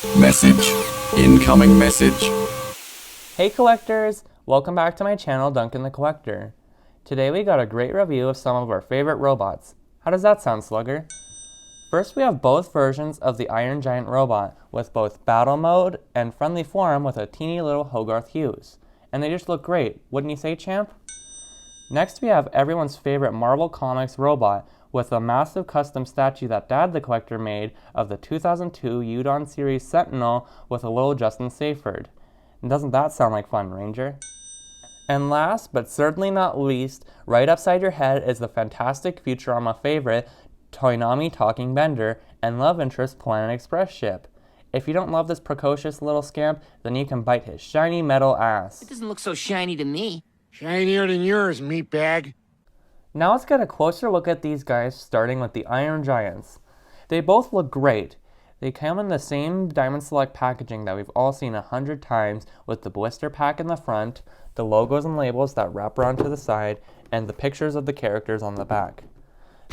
Message. Incoming message. Hey collectors! Welcome back to my channel, Duncan the Collector. Today we got a great review of some of our favorite robots. How does that sound, Slugger? First we have both versions of the Iron Giant robot, with both battle mode and friendly form with a teeny little Hogarth Hughes. And they just look great, wouldn't you say, champ? Next we have everyone's favorite Marvel Comics robot, with a massive custom statue that Dad the Collector made of the 2002 Udon series Sentinel with a little Justin Saferd. And doesn't that sound like fun, Ranger? And last, but certainly not least, right upside your head is the fantastic Futurama favorite, Toynami Talking Bender, and love interest Planet Express ship. If you don't love this precocious little scamp, then you can bite his shiny metal ass. It doesn't look so shiny to me. Shinier than yours, meatbag. Now let's get a closer look at these guys, starting with the Iron Giants. They both look great. They come in the same DiamondSelect packaging that we've all seen 100 times, with the blister pack in the front, the logos and labels that wrap around to the side, and the pictures of the characters on the back.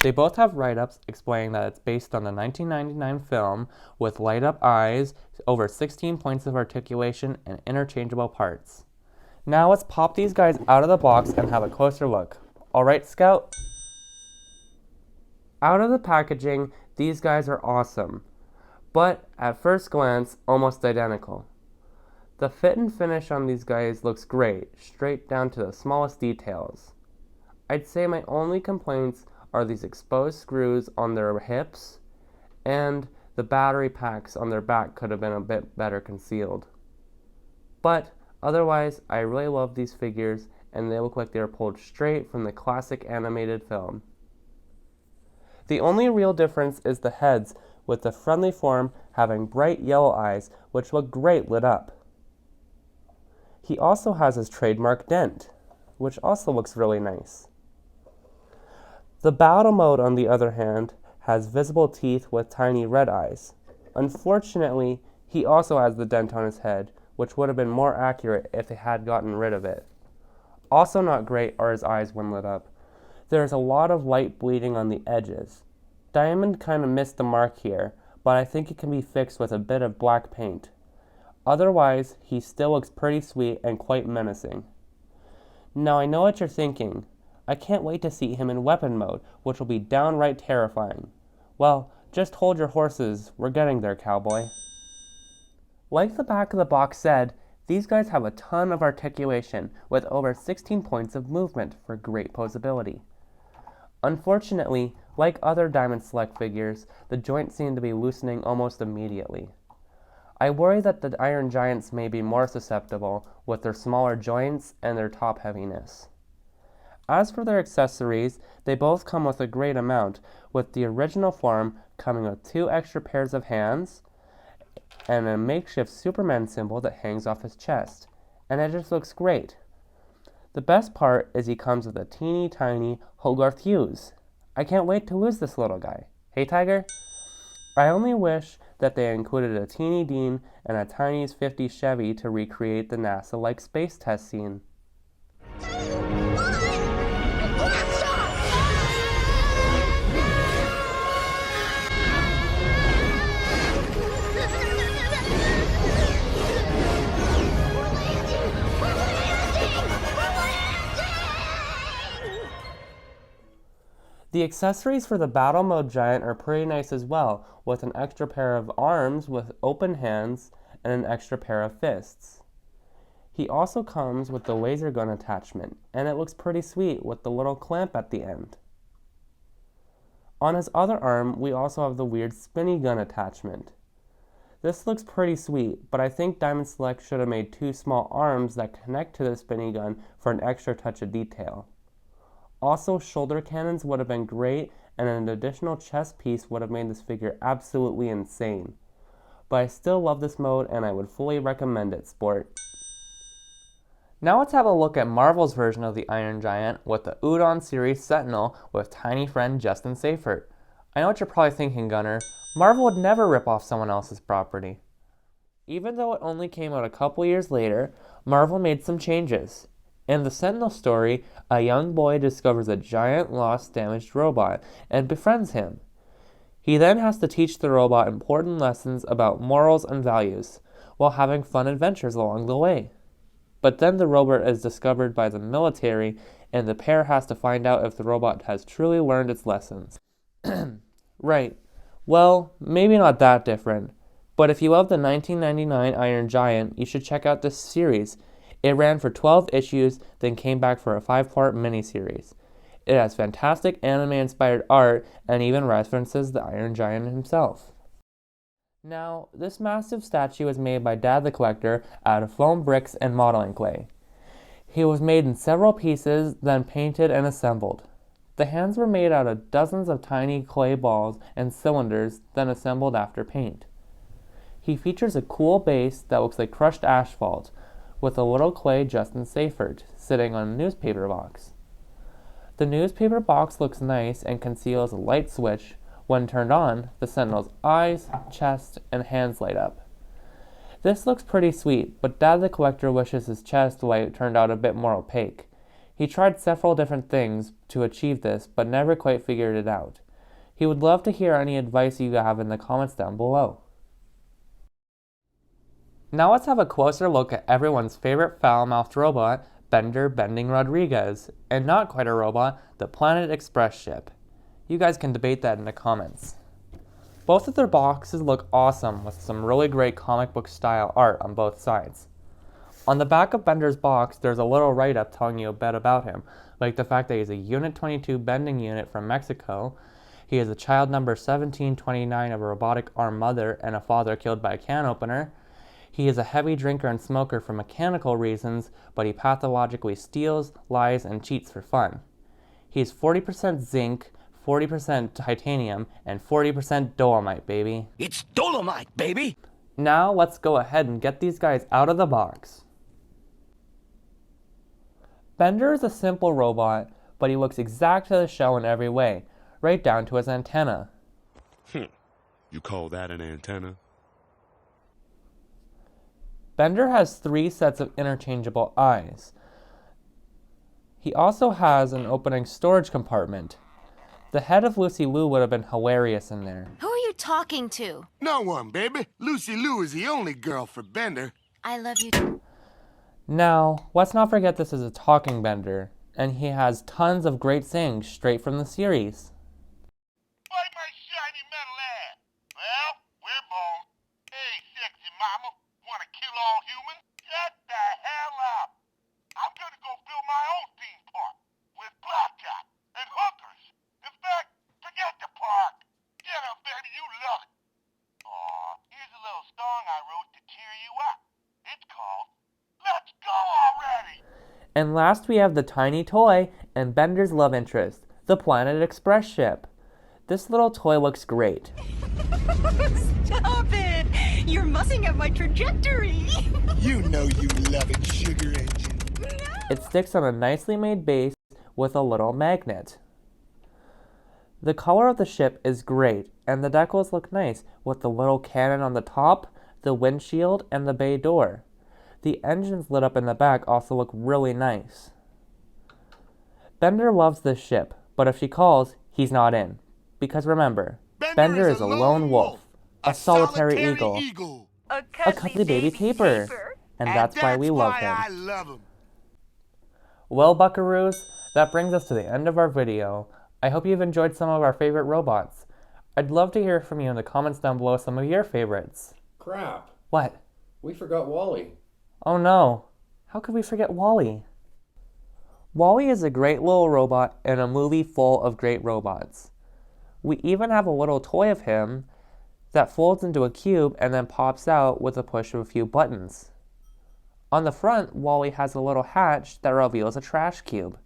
They both have write-ups explaining that it's based on the 1999 film with light-up eyes, over 16 points of articulation, and interchangeable parts. Now let's pop these guys out of the box and have a closer look. Alright, Scout? Out of the packaging, these guys are awesome, but at first glance, almost identical. The fit and finish on these guys looks great, straight down to the smallest details. I'd say my only complaints are these exposed screws on their hips, and the battery packs on their back could have been a bit better concealed. But otherwise, I really love these figures, and they look like they are pulled straight from the classic animated film. The only real difference is the heads, with the friendly form having bright yellow eyes, which look great lit up. He also has his trademark dent, which also looks really nice. The battle mode, on the other hand, has visible teeth with tiny red eyes. Unfortunately, he also has the dent on his head, which would have been more accurate if they had gotten rid of it. Also not great are his eyes when lit up. There is a lot of light bleeding on the edges. Diamond kind of missed the mark here, but I think it can be fixed with a bit of black paint. Otherwise, he still looks pretty sweet and quite menacing. Now I know what you're thinking. I can't wait to see him in weapon mode, which will be downright terrifying. Well, just hold your horses, we're getting there, cowboy. Like the back of the box said, these guys have a ton of articulation, with over 16 points of movement for great posability. Unfortunately, like other DiamondSelect figures, the joints seem to be loosening almost immediately. I worry that the Iron Giants may be more susceptible with their smaller joints and their top heaviness. As for their accessories, they both come with a great amount, with the original form coming with 2 extra pairs of hands, and a makeshift Superman symbol that hangs off his chest, and it just looks great. The best part is he comes with a teeny tiny Hogarth Hughes. I can't wait to lose this little guy. Hey Tiger? I only wish that they included a teeny Dean and a tiny 50 Chevy to recreate the NASA-like space test scene. The accessories for the Battle Mode Giant are pretty nice as well, with an extra pair of arms with open hands and an extra pair of fists. He also comes with the laser gun attachment, and it looks pretty sweet with the little clamp at the end. On his other arm, we also have the weird spinny gun attachment. This looks pretty sweet, but I think DiamondSelect should have made 2 small arms that connect to the spinny gun for an extra touch of detail. Also, shoulder cannons would have been great, and an additional chest piece would have made this figure absolutely insane. But I still love this mode, and I would fully recommend it, sport. Now let's have a look at Marvel's version of the Iron Giant with the Udon series Sentinel with tiny friend Justin Saferd. I know what you're probably thinking, Gunner. Marvel would never rip off someone else's property. Even though it only came out a couple years later, Marvel made some changes. In the Sentinel story, a young boy discovers a giant lost damaged robot and befriends him. He He then has to teach the robot important lessons about morals and values, while having fun adventures along the way. But then the robot is discovered by the military, and the pair has to find out if the robot has truly learned its lessons. Right. Well, maybe not that different. But if you love the 1999 Iron Giant, you should check out this series. It ran for 12 issues, then came back for a 5-part miniseries. It has fantastic anime-inspired art and even references the Iron Giant himself. Now, this massive statue was made by Dad the Collector out of foam bricks and modeling clay. He was made in several pieces, then painted and assembled. The hands were made out of dozens of tiny clay balls and cylinders, then assembled after paint. He features a cool base that looks like crushed asphalt, with a little clay Justin Seyfert sitting on a newspaper box. The newspaper box looks nice and conceals a light switch. When turned on, the Sentinel's eyes, chest, and hands light up. This looks pretty sweet, but Dad the Collector wishes his chest light turned out a bit more opaque. He tried several different things to achieve this, but never quite figured it out. He would love to hear any advice you have in the comments down below. Now let's have a closer look at everyone's favorite foul-mouthed robot, Bender Bending Rodriguez, and not quite a robot, the Planet Express ship. You guys can debate that in the comments. Both of their boxes look awesome with some really great comic book style art on both sides. On the back of Bender's box, there's a little write-up telling you a bit about him, like the fact that he's a Unit 22 bending unit from Mexico. He is a child number 1729 of a robotic arm mother and a father killed by a can opener. He is a heavy drinker and smoker for mechanical reasons, but he pathologically steals, lies, and cheats for fun. He is 40% zinc, 40% titanium, and 40% dolomite, baby. It's Dolomite, baby! Now let's go ahead and get these guys out of the box. Bender is a simple robot, but he looks exact to the show in every way, right down to his antenna. You call that an antenna? Bender has 3 sets of interchangeable eyes. He also has an opening storage compartment. The head of Lucy Liu would have been hilarious in there. Who are you talking to? No one, baby. Lucy Liu is the only girl for Bender. I love you. Now, let's not forget this is a talking Bender, and he has tons of great sayings straight from the series. Bite my shiny metal ass. Well, we're bone. Hey, sexy mama. Want to kill all humans? Shut the hell up. I'm going to go build my own theme park with blackout and hookers. In fact, forget the park. Get up, baby. You love it. Aw, here's a little song I wrote to cheer you up. It's called Let's Go Already. And last we have the tiny toy and Bender's love interest, the Planet Express ship. This little toy looks great. Stop it! You're messing up my trajectory! You know you love it, sugar engine. It sticks on a nicely made base with a little magnet. The color of the ship is great, and the decals look nice with the little cannon on the top, the windshield, and the bay door. The engines lit up in the back also look really nice. Bender loves this ship, but if she calls, he's not in. Because remember, Bender is a lone wolf, a solitary eagle, A a cuddly baby caper, and that's why we love him. I love him. Well, buckaroos, that brings us to the end of our video. I hope you've enjoyed some of our favorite robots. I'd love to hear from you in the comments down below some of your favorites. Crap. What? We forgot Wally. Oh no. How could we forget Wally? Wally is a great little robot in a movie full of great robots. We even have a little toy of him that folds into a cube and then pops out with a push of a few buttons. On the front, Wally has a little hatch that reveals a trash cube.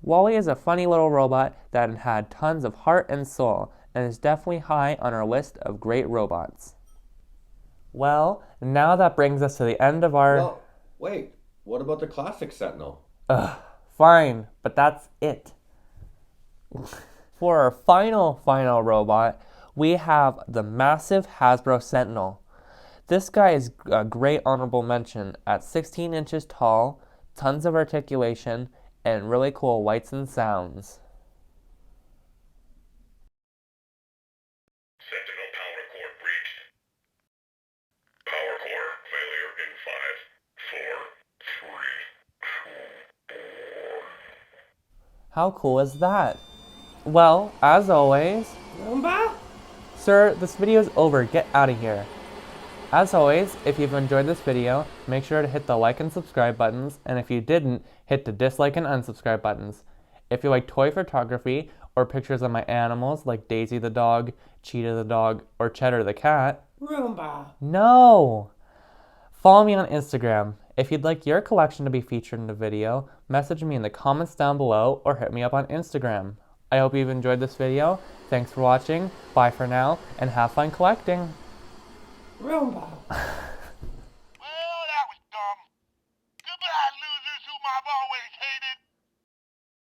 Wally is a funny little robot that had tons of heart and soul and is definitely high on our list of great robots. Well, now that brings us to the end of our... Well, wait. What about the classic Sentinel? Fine, but that's it. For our final robot, we have the massive Hasbro Sentinel. This guy is a great honorable mention at 16 inches tall, tons of articulation, and really cool lights and sounds. Power core failure in 5, 4, 3, 2, 1. How cool is that? Well, as always, sir, this video is over. Get out of here. As always, if you've enjoyed this video, make sure to hit the like and subscribe buttons, and if you didn't, hit the dislike and unsubscribe buttons. If you like toy photography or pictures of my animals like Daisy the dog, Cheetah the dog, or Cheddar the cat, no! Follow me on Instagram. If you'd like your collection to be featured in a video, message me in the comments down below or hit me up on Instagram. I hope you've enjoyed this video. Thanks for watching, bye for now, and have fun collecting. Roomba.